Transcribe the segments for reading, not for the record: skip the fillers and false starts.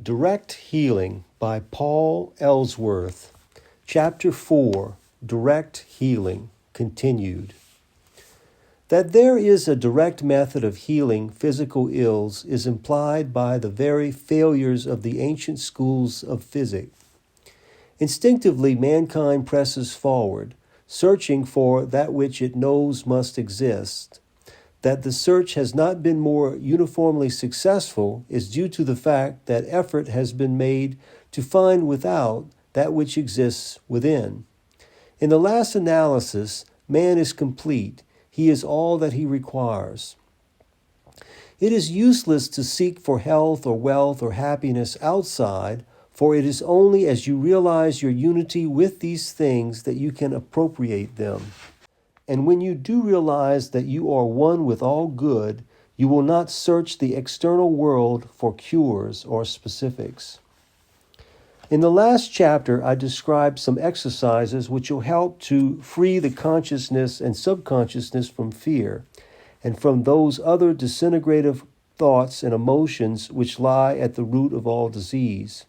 Direct Healing by Paul Ellsworth. Chapter 4, Direct Healing, continued. That there is a direct method of healing physical ills is implied by the very failures of the ancient schools of physics. Instinctively, mankind presses forward, searching for that which it knows must exist. That the search has not been more uniformly successful is due to the fact that effort has been made to find without that which exists within. In the last analysis, man is complete. He is all that he requires. It is useless to seek for health or wealth or happiness outside, for it is only as you realize your unity with these things that you can appropriate them. And when you do realize that you are one with all good, you will not search the external world for cures or specifics. In the last chapter, I described some exercises which will help to free the consciousness and subconsciousness from fear and from those other disintegrative thoughts and emotions which lie at the root of all disease.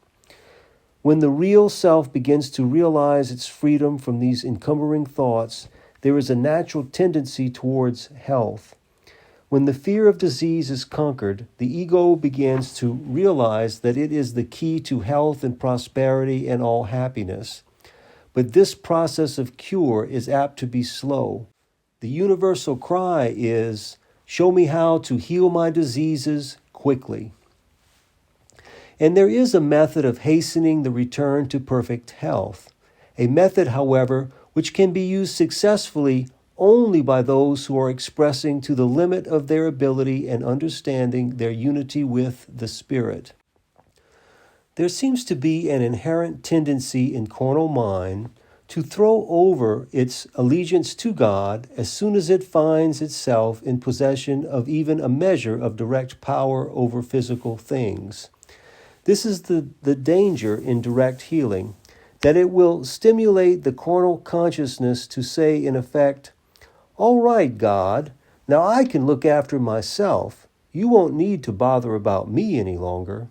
When the real self begins to realize its freedom from these encumbering thoughts, there is a natural tendency towards health. When the fear of disease is conquered, the ego begins to realize that it is the key to health and prosperity and all happiness. But this process of cure is apt to be slow. The universal cry is, "Show me how to heal my diseases quickly." And there is a method of hastening the return to perfect health. A method, however, which can be used successfully only by those who are expressing to the limit of their ability and understanding their unity with the Spirit. There seems to be an inherent tendency in carnal mind to throw over its allegiance to God as soon as it finds itself in possession of even a measure of direct power over physical things. This is the danger in direct healing, that it will stimulate the carnal consciousness to say, in effect, "All right, God, now I can look after myself. You won't need to bother about me any longer."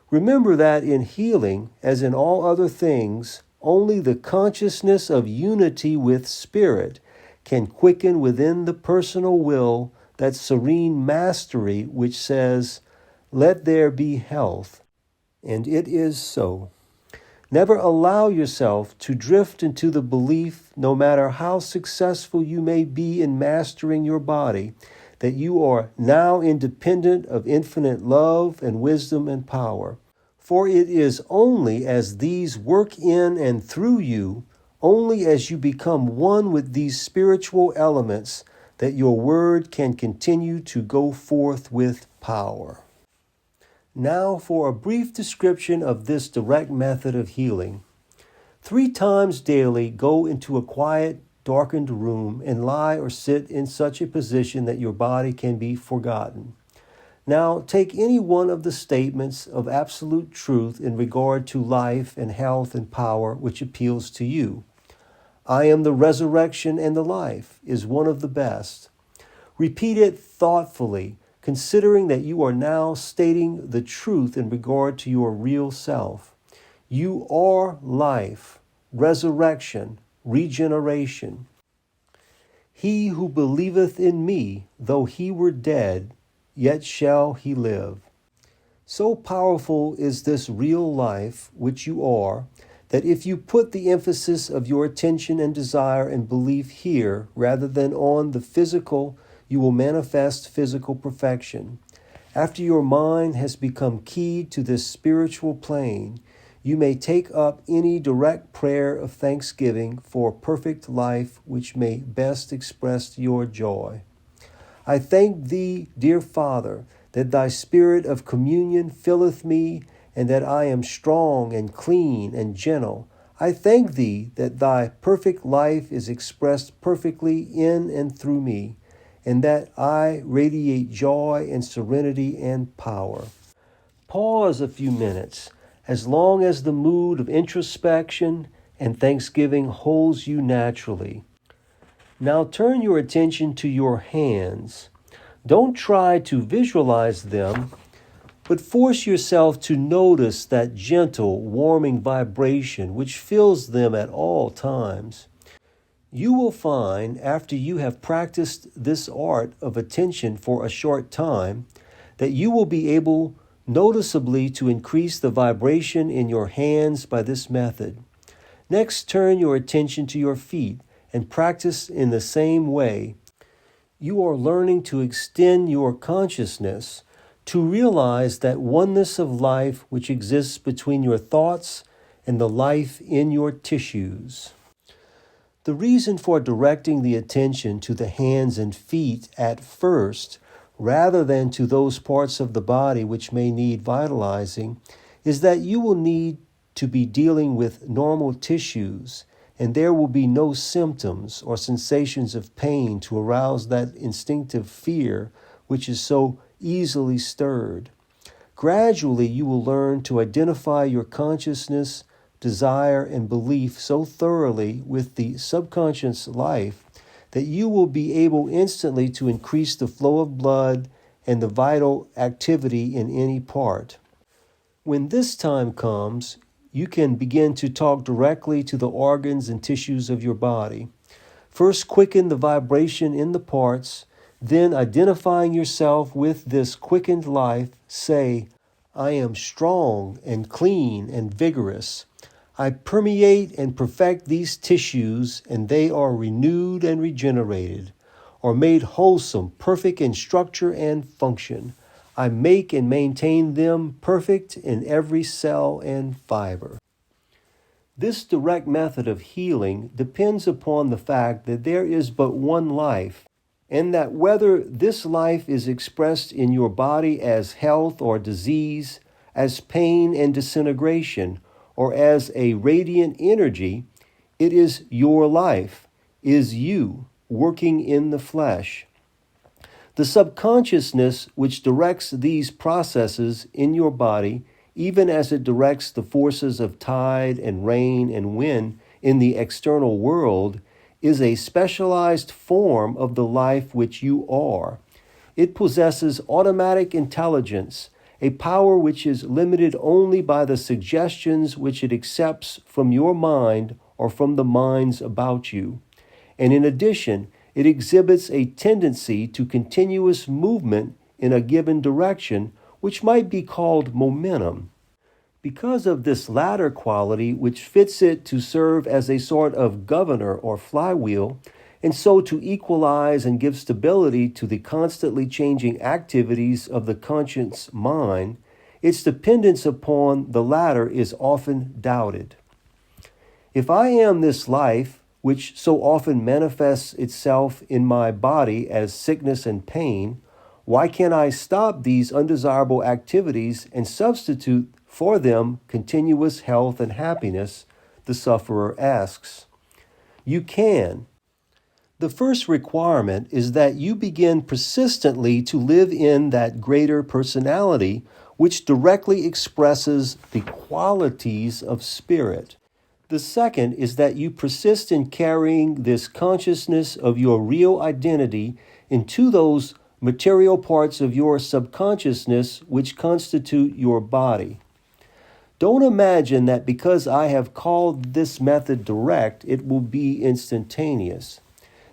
Remember that in healing, as in all other things, only the consciousness of unity with Spirit can quicken within the personal will that serene mastery which says, "Let there be health," and it is so. Never allow yourself to drift into the belief, no matter how successful you may be in mastering your body, that you are now independent of infinite love and wisdom and power. For it is only as these work in and through you, only as you become one with these spiritual elements, that your word can continue to go forth with power. Now for a brief description of this direct method of healing. 3 times daily, go into a quiet, darkened room and lie or sit in such a position that your body can be forgotten. Now take any one of the statements of absolute truth in regard to life and health and power which appeals to you. "I am the resurrection and the life" is one of the best. Repeat it thoughtfully, considering that you are now stating the truth in regard to your real self. You are life, resurrection, regeneration. "He who believeth in me, though he were dead, yet shall he live." So powerful is this real life which you are, that if you put the emphasis of your attention and desire and belief here rather than on the physical, you will manifest physical perfection. After your mind has become keyed to this spiritual plane, you may take up any direct prayer of thanksgiving for perfect life which may best express your joy. "I thank thee, dear Father, that thy spirit of communion filleth me, and that I am strong and clean and gentle. I thank thee that thy perfect life is expressed perfectly in and through me, and that I radiate joy and serenity and power." Pause a few minutes, as long as the mood of introspection and thanksgiving holds you naturally. Now turn your attention to your hands. Don't try to visualize them, but force yourself to notice that gentle, warming vibration which fills them at all times. You will find, after you have practiced this art of attention for a short time, that you will be able noticeably to increase the vibration in your hands by this method. Next, turn your attention to your feet and practice in the same way. You are learning to extend your consciousness to realize that oneness of life which exists between your thoughts and the life in your tissues. The reason for directing the attention to the hands and feet at first, rather than to those parts of the body which may need vitalizing, is that you will need to be dealing with normal tissues, and there will be no symptoms or sensations of pain to arouse that instinctive fear which is so easily stirred. Gradually, you will learn to identify your consciousness, desire, and belief so thoroughly with the subconscious life that you will be able instantly to increase the flow of blood and the vital activity in any part. When this time comes, you can begin to talk directly to the organs and tissues of your body. First, quicken the vibration in the parts, then identifying yourself with this quickened life, say, "I am strong and clean and vigorous. I permeate and perfect these tissues, and they are renewed and regenerated, or made wholesome, perfect in structure and function. I make and maintain them perfect in every cell and fiber." This direct method of healing depends upon the fact that there is but one life, and that whether this life is expressed in your body as health or disease, as pain and disintegration, or as a radiant energy, it is your life, is you, working in the flesh. The subconsciousness which directs these processes in your body, even as it directs the forces of tide and rain and wind in the external world, is a specialized form of the life which you are. It possesses automatic intelligence, a power which is limited only by the suggestions which it accepts from your mind or from the minds about you. And in addition, it exhibits a tendency to continuous movement in a given direction, which might be called momentum. Because of this latter quality, which fits it to serve as a sort of governor or flywheel, and so to equalize and give stability to the constantly changing activities of the conscious mind, its dependence upon the latter is often doubted. If I am this life, which so often manifests itself in my body as sickness and pain, why can't I stop these undesirable activities and substitute for them continuous health and happiness? The sufferer asks. You can. The first requirement is that you begin persistently to live in that greater personality which directly expresses the qualities of spirit. The second is that you persist in carrying this consciousness of your real identity into those material parts of your subconsciousness which constitute your body. Don't imagine that because I have called this method direct, it will be instantaneous.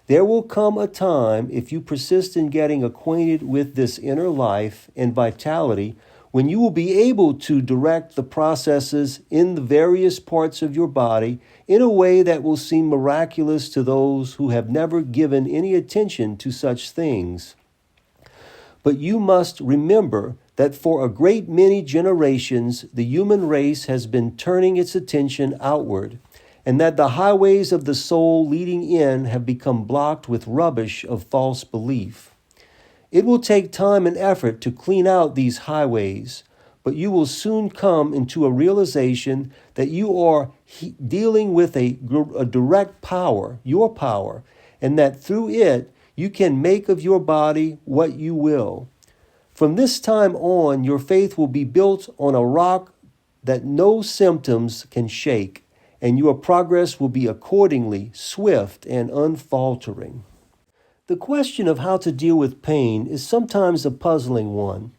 There will come a time, if you persist in getting acquainted with this inner life and vitality, when you will be able to direct the processes in the various parts of your body in a way that will seem miraculous to those who have never given any attention to such things. But you must remember that for a great many generations, the human race has been turning its attention outward, and that the highways of the soul leading in have become blocked with rubbish of false belief. It will take time and effort to clean out these highways, but you will soon come into a realization that you are dealing with a direct power, your power, and that through it you can make of your body what you will. From this time on, your faith will be built on a rock that no symptoms can shake, and your progress will be accordingly swift and unfaltering. The question of how to deal with pain is sometimes a puzzling one.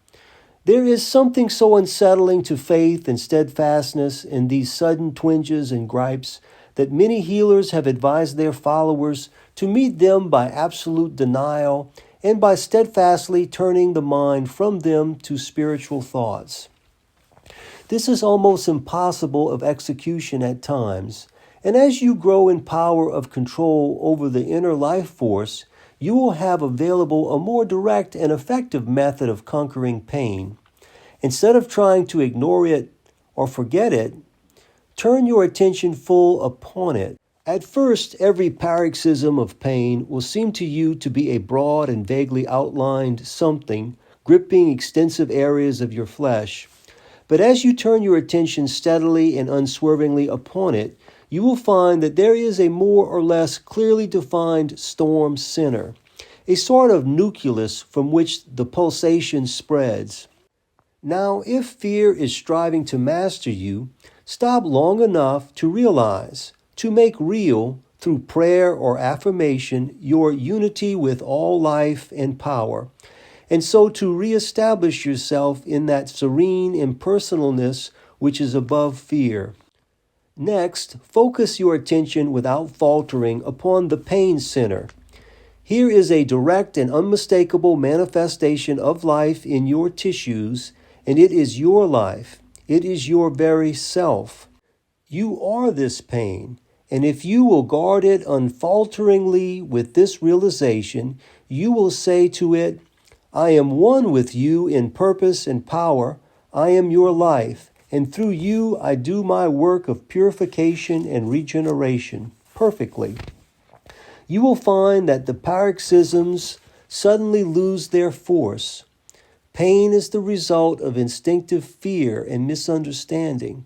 There is something so unsettling to faith and steadfastness in these sudden twinges and gripes that many healers have advised their followers to meet them by absolute denial and by steadfastly turning the mind from them to spiritual thoughts. This is almost impossible of execution at times, and as you grow in power of control over the inner life force, you will have available a more direct and effective method of conquering pain. Instead of trying to ignore it or forget it, turn your attention full upon it. At first, every paroxysm of pain will seem to you to be a broad and vaguely outlined something gripping extensive areas of your flesh. But as you turn your attention steadily and unswervingly upon it, you will find that there is a more or less clearly defined storm center, a sort of nucleus from which the pulsation spreads. Now, if fear is striving to master you, stop long enough to realize, to make real, through prayer or affirmation, your unity with all life and power, and so to reestablish yourself in that serene impersonalness which is above fear. Next, focus your attention without faltering upon the pain center. Here is a direct and unmistakable manifestation of life in your tissues, and it is your life. It is your very self. You are this pain, and if you will guard it unfalteringly with this realization, you will say to it, I am one with you in purpose and power. I am your life, and through you I do my work of purification and regeneration perfectly. You will find that the paroxysms suddenly lose their force. Pain is the result of instinctive fear and misunderstanding.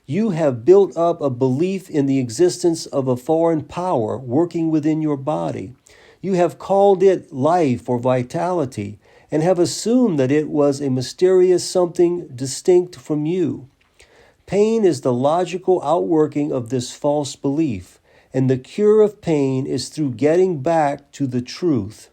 You have built up a belief in the existence of a foreign power working within your body. You have called it life or vitality, and have assumed that it was a mysterious something distinct from you. Pain is the logical outworking of this false belief, and the cure of pain is through getting back to the truth.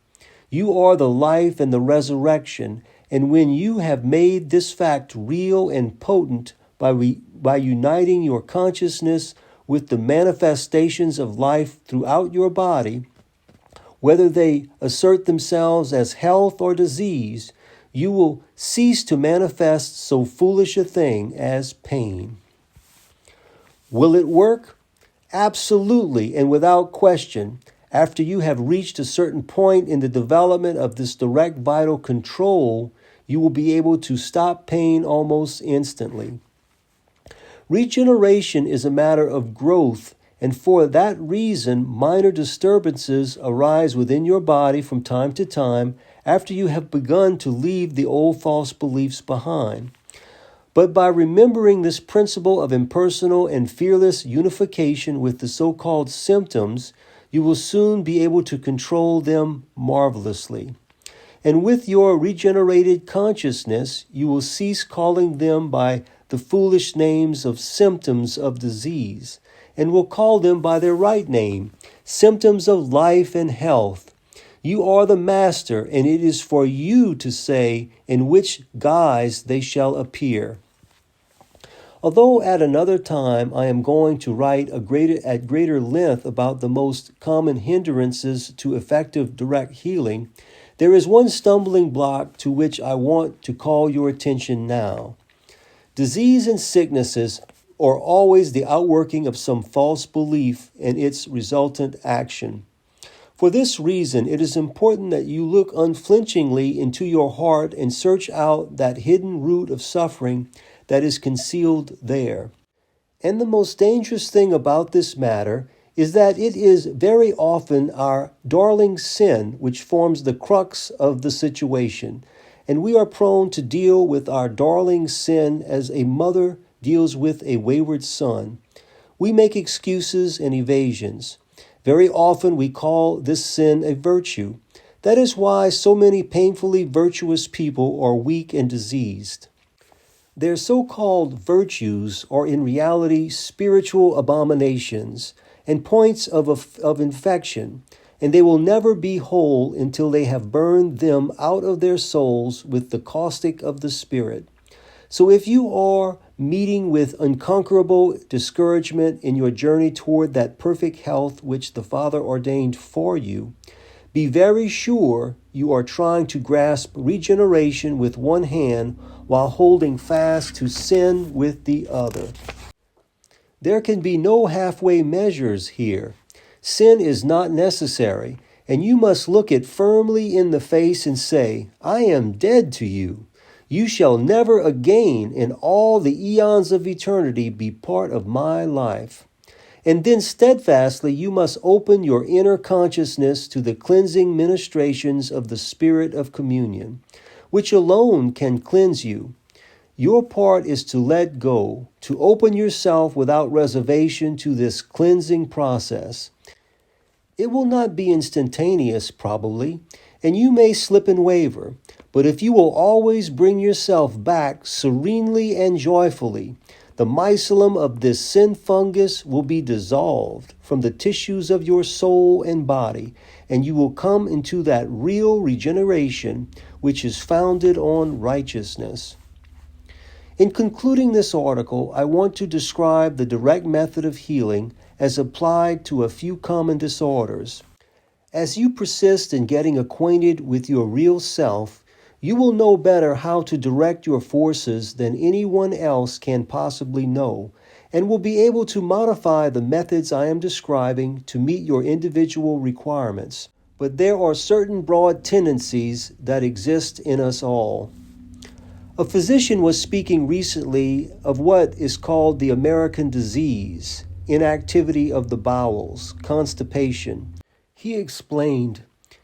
You are the life and the resurrection, and when you have made this fact real and potent by uniting your consciousness with the manifestations of life throughout your body, whether they assert themselves as health or disease, you will cease to manifest so foolish a thing as pain. Will it work? Absolutely, and without question. After you have reached a certain point in the development of this direct vital control, you will be able to stop pain almost instantly. Regeneration is a matter of growth, and for that reason, minor disturbances arise within your body from time to time after you have begun to leave the old false beliefs behind. But by remembering this principle of impersonal and fearless unification with the so-called symptoms, you will soon be able to control them marvelously. And with your regenerated consciousness, you will cease calling them by the foolish names of symptoms of disease, and will call them by their right name, symptoms of life and health. You are the master, and it is for you to say in which guise they shall appear. Although at another time I am going to write at greater length about the most common hindrances to effective direct healing, there is one stumbling block to which I want to call your attention now. Disease and sicknesses are always the outworking of some false belief and its resultant action. For this reason, it is important that you look unflinchingly into your heart and search out that hidden root of suffering that is concealed there. And the most dangerous thing about this matter is that it is very often our darling sin which forms the crux of the situation, and we are prone to deal with our darling sin as a mother deals with a wayward son. We make excuses and evasions. Very often we call this sin a virtue. That is why so many painfully virtuous people are weak and diseased. Their so-called virtues are in reality spiritual abominations and points of infection, and they will never be whole until they have burned them out of their souls with the caustic of the Spirit. So if you are meeting with unconquerable discouragement in your journey toward that perfect health which the Father ordained for you, be very sure you are trying to grasp regeneration with one hand while holding fast to sin with the other. There can be no halfway measures here. Sin is not necessary, and you must look it firmly in the face and say, I am dead to you. You shall never again in all the eons of eternity be part of my life. And then steadfastly you must open your inner consciousness to the cleansing ministrations of the Spirit of communion, which alone can cleanse you. Your part is to let go, to open yourself without reservation to this cleansing process. It will not be instantaneous, probably, and you may slip and waver, but if you will always bring yourself back serenely and joyfully, the mycelium of this sin fungus will be dissolved from the tissues of your soul and body, and you will come into that real regeneration which is founded on righteousness. In concluding this article, I want to describe the direct method of healing as applied to a few common disorders. As you persist in getting acquainted with your real self, you will know better how to direct your forces than anyone else can possibly know, and will be able to modify the methods I am describing to meet your individual requirements. But there are certain broad tendencies that exist in us all. A physician was speaking recently of what is called the American disease, inactivity of the bowels, constipation. He explained,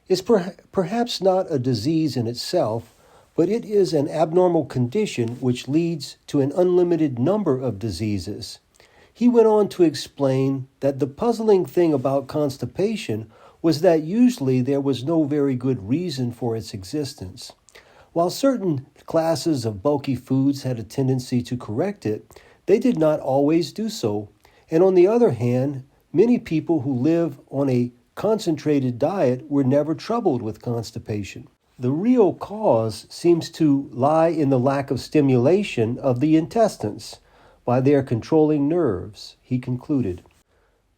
it's perhaps not a disease in itself, but it is an abnormal condition which leads to an unlimited number of diseases. He went on to explain that the puzzling thing about constipation was that usually there was no very good reason for its existence. While certain classes of bulky foods had a tendency to correct it, they did not always do so. And on the other hand, many people who live on a concentrated diet were never troubled with constipation. The real cause seems to lie in the lack of stimulation of the intestines by their controlling nerves, he concluded.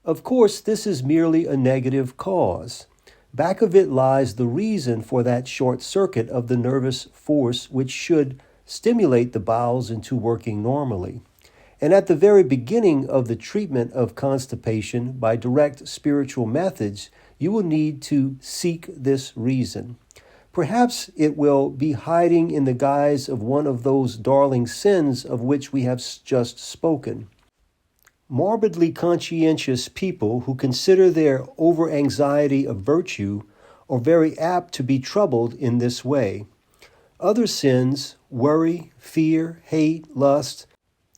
Of course, this is merely a negative cause. Back of it lies the reason for that short circuit of the nervous force which should stimulate the bowels into working normally. And at the very beginning of the treatment of constipation by direct spiritual methods, you will need to seek this reason. Perhaps it will be hiding in the guise of one of those darling sins of which we have just spoken. Morbidly conscientious people who consider their over-anxiety a virtue are very apt to be troubled in this way. Other sins, worry, fear, hate, lust,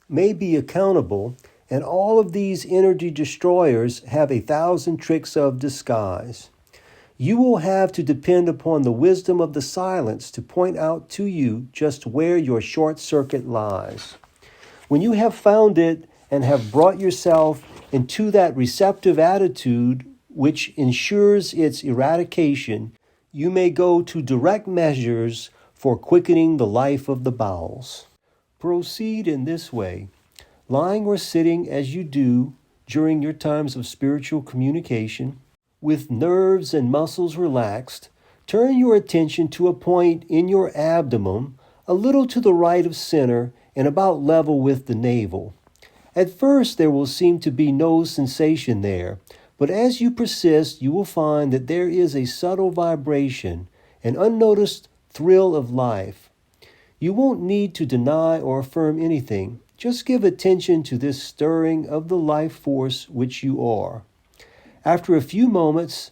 may be accountable, and all of these energy destroyers have 1,000 tricks of disguise. You will have to depend upon the wisdom of the silence to point out to you just where your short circuit lies. When you have found it and have brought yourself into that receptive attitude which ensures its eradication, you may go to direct measures for quickening the life of the bowels. Proceed in this way, lying or sitting as you do during your times of spiritual communication, with nerves and muscles relaxed. Turn your attention to a point in your abdomen, a little to the right of center and about level with the navel. At first, there will seem to be no sensation there, but as you persist, you will find that there is a subtle vibration, an unnoticed thrill of life. You won't need to deny or affirm anything. Just give attention to this stirring of the life force which you are. After a few moments,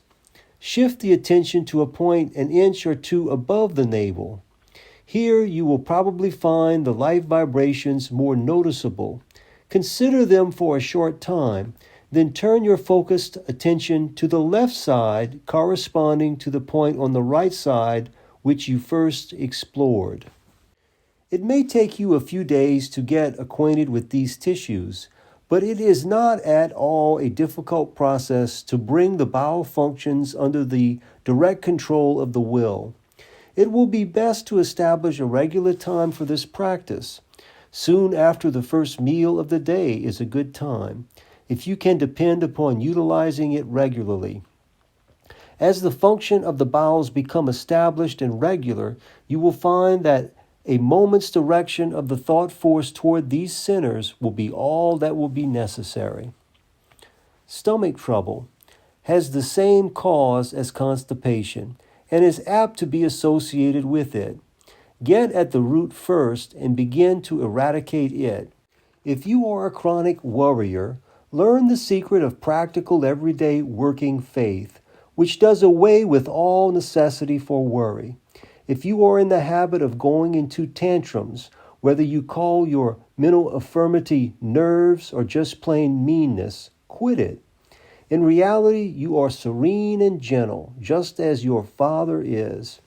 shift the attention to a point an inch or two above the navel. Here you will probably find the life vibrations more noticeable. Consider them for a short time, then turn your focused attention to the left side corresponding to the point on the right side which you first explored. It may take you a few days to get acquainted with these tissues, But it is not at all a difficult process to bring the bowel functions under the direct control of the will. It will be best to establish a regular time for this practice. Soon after the first meal of the day is a good time, if you can depend upon utilizing it regularly. As the function of the bowels become established and regular, you will find that a moment's direction of the thought force toward these centers will be all that will be necessary. Stomach trouble has the same cause as constipation and is apt to be associated with it. Get at the root first and begin to eradicate it. If you are a chronic worrier, learn the secret of practical everyday working faith, which does away with all necessity for worry. If you are in the habit of going into tantrums, whether you call your mental infirmity nerves or just plain meanness, quit it. In reality, you are serene and gentle, just as your Father is.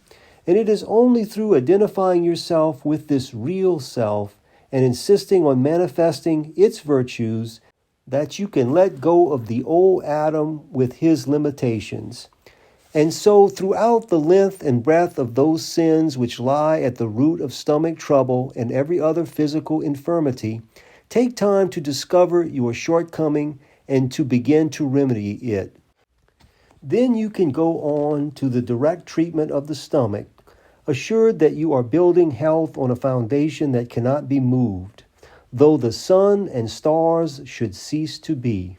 And it is only through identifying yourself with this real self and insisting on manifesting its virtues that you can let go of the old Adam with his limitations. And so throughout the length and breadth of those sins which lie at the root of stomach trouble and every other physical infirmity, take time to discover your shortcoming and to begin to remedy it. Then you can go on to the direct treatment of the stomach, assured that you are building health on a foundation that cannot be moved, though the sun and stars should cease to be.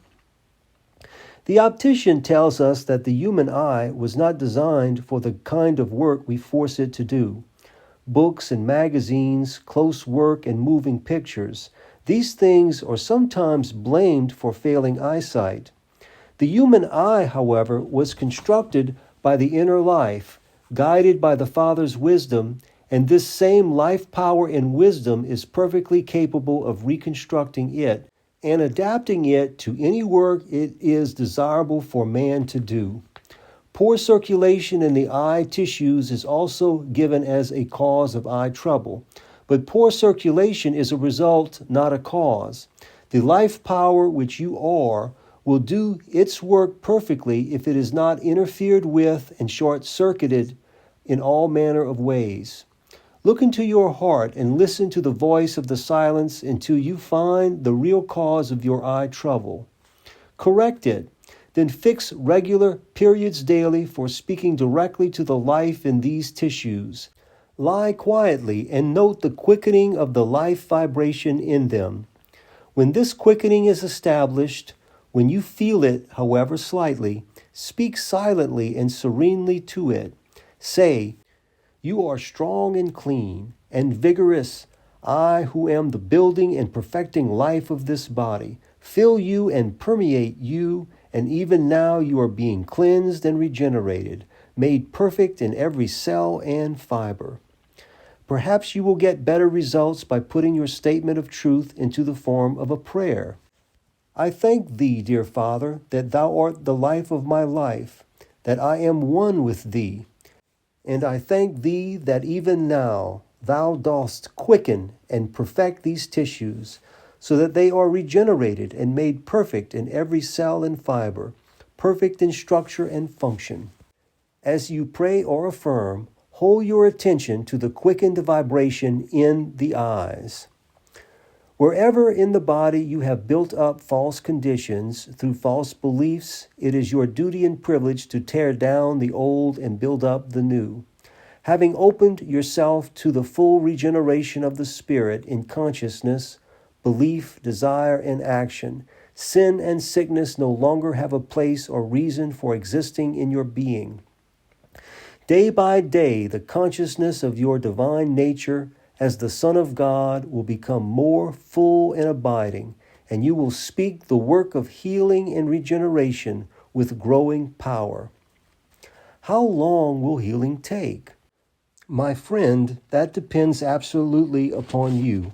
The optician tells us that the human eye was not designed for the kind of work we force it to do. Books and magazines, close work and moving pictures, these things are sometimes blamed for failing eyesight. The human eye, however, was constructed by the inner life, guided by the Father's wisdom, and this same life power and wisdom is perfectly capable of reconstructing it and adapting it to any work it is desirable for man to do. Poor circulation in the eye tissues is also given as a cause of eye trouble, but poor circulation is a result, not a cause. The life power which you are will do its work perfectly if it is not interfered with and short-circuited in all manner of ways. Look into your heart and listen to the voice of the silence until you find the real cause of your eye trouble. Correct it. Then fix regular periods daily for speaking directly to the life in these tissues. Lie quietly and note the quickening of the life vibration in them. When this quickening is established, when you feel it, however slightly, speak silently and serenely to it. Say, "You are strong and clean and vigorous. I, who am the building and perfecting life of this body, fill you and permeate you, and even now you are being cleansed and regenerated, made perfect in every cell and fiber." Perhaps you will get better results by putting your statement of truth into the form of a prayer. I thank thee, dear Father, that thou art the life of my life, that I am one with thee. And I thank thee that even now thou dost quicken and perfect these tissues, so that they are regenerated and made perfect in every cell and fiber, perfect in structure and function. As you pray or affirm, hold your attention to the quickened vibration in the eyes. Wherever in the body you have built up false conditions through false beliefs, it is your duty and privilege to tear down the old and build up the new. Having opened yourself to the full regeneration of the Spirit in consciousness, belief, desire, and action, sin and sickness no longer have a place or reason for existing in your being. Day by day, the consciousness of your divine nature as the Son of God will become more full and abiding, and you will speak the work of healing and regeneration with growing power. How long will healing take? My friend, that depends absolutely upon you.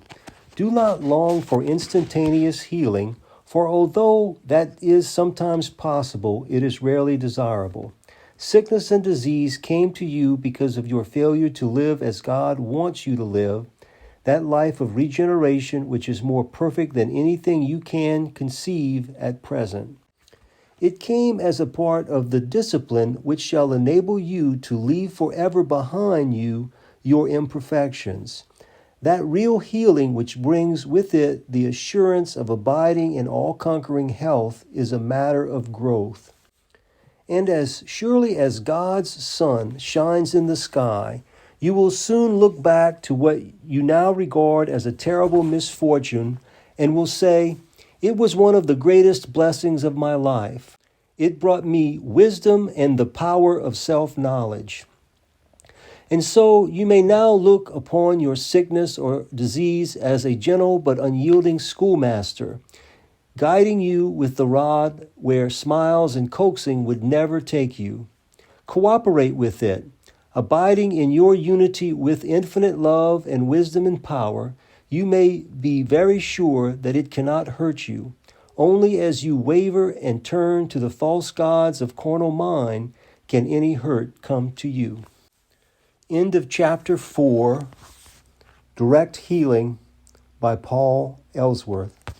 Do not long for instantaneous healing, for although that is sometimes possible, it is rarely desirable. Sickness and disease came to you because of your failure to live as God wants you to live. that life of regeneration which is more perfect than anything you can conceive at present. It came as a part of the discipline which shall enable you to leave forever behind you your imperfections. That real healing which brings with it the assurance of abiding in all-conquering health is a matter of growth. And as surely as God's sun shines in the sky, you will soon look back to what you now regard as a terrible misfortune and will say, "It was one of the greatest blessings of my life. It brought me wisdom and the power of self-knowledge." And so you may now look upon your sickness or disease as a gentle but unyielding schoolmaster, guiding you with the rod where smiles and coaxing would never take you. Cooperate with it, abiding in your unity with infinite love and wisdom and power. You may be very sure that it cannot hurt you. Only as you waver and turn to the false gods of carnal mind can any hurt come to you. End of chapter 4, Direct Healing by Paul Ellsworth.